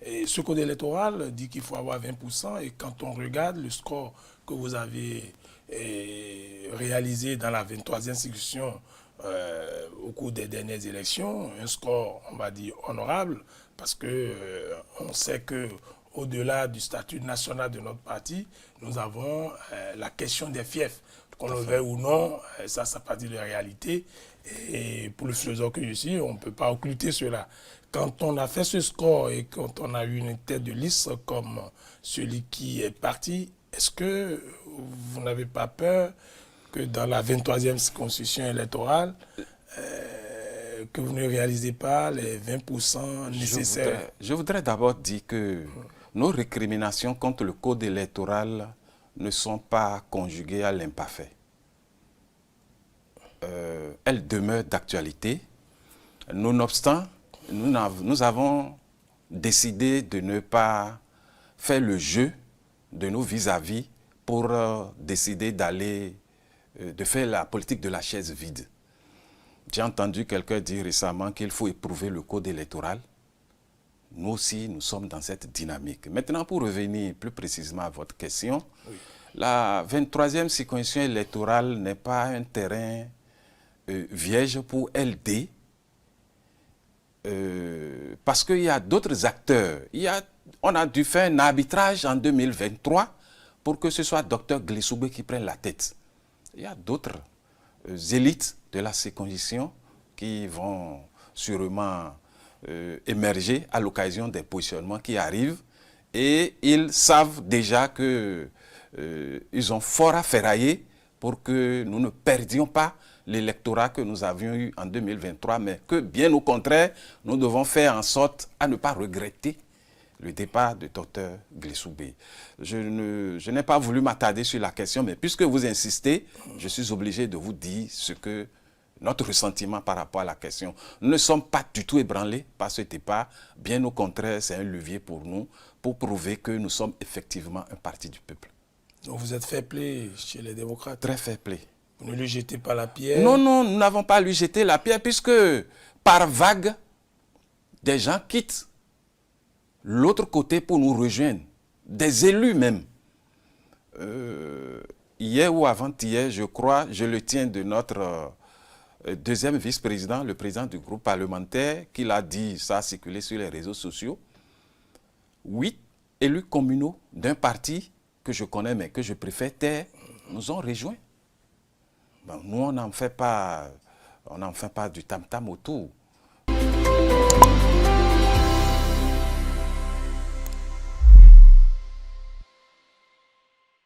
Et ce code électoral dit qu'il faut avoir 20%, et quand on regarde le score que vous avez réalisé dans la 23e circonscription au cours des dernières élections, un score, on va dire, honorable, parce que on sait que au-delà du statut national de notre parti, nous avons la question des fiefs. Qu'on le veuille ou non, ça partie de la réalité. Et pour le philosophe que je suis, on ne peut pas occulter cela. Quand on a fait ce score et quand on a eu une tête de liste comme celui qui est parti, est-ce que vous n'avez pas peur que dans la 23e circonscription électorale, que vous ne réalisez pas les 20% nécessaires? Je voudrais d'abord dire que nos récriminations contre le code électoral ne sont pas conjuguées à l'imparfait. Elles demeurent d'actualité. Nonobstant, nous avons décidé de ne pas faire le jeu de nos vis-à-vis pour décider de faire la politique de la chaise vide. J'ai entendu quelqu'un dire récemment qu'il faut éprouver le code électoral. Nous aussi, nous sommes dans cette dynamique. Maintenant, pour revenir plus précisément à votre question, oui. La 23e circonscription électorale n'est pas un terrain vierge pour LD, parce qu'il y a d'autres acteurs. On a dû faire un arbitrage en 2023 pour que ce soit Dr Glessoubé qui prenne la tête. Il y a d'autres élites de la circonscription qui vont sûrement émerger à l'occasion des positionnements qui arrivent, et ils savent déjà que ils ont fort à ferrailler pour que nous ne perdions pas l'électorat que nous avions eu en 2023, mais que bien au contraire, nous devons faire en sorte à ne pas regretter le départ de Dr Glessoubé. Je n'ai pas voulu m'attarder sur la question, mais puisque vous insistez, je suis obligé de vous dire notre ressentiment par rapport à la question. Nous ne sommes pas du tout ébranlés par ce départ. Bien au contraire, c'est un levier pour nous, pour prouver que nous sommes effectivement un parti du peuple. Donc vous êtes fair-play chez les démocrates? Très fair-play. Vous ne lui jetez pas la pierre? Non, non, nous n'avons pas à lui jeter la pierre, puisque par vague, des gens quittent l'autre côté pour nous rejoindre. Des élus même. Hier ou avant-hier, je crois, je le tiens de notre deuxième vice-président, le président du groupe parlementaire, qui l'a dit, ça a circulé sur les réseaux sociaux. 8 élus communaux d'un parti que je connais mais que je préfère taire, nous ont rejoints. Ben, nous, on n'en fait pas du tam-tam autour.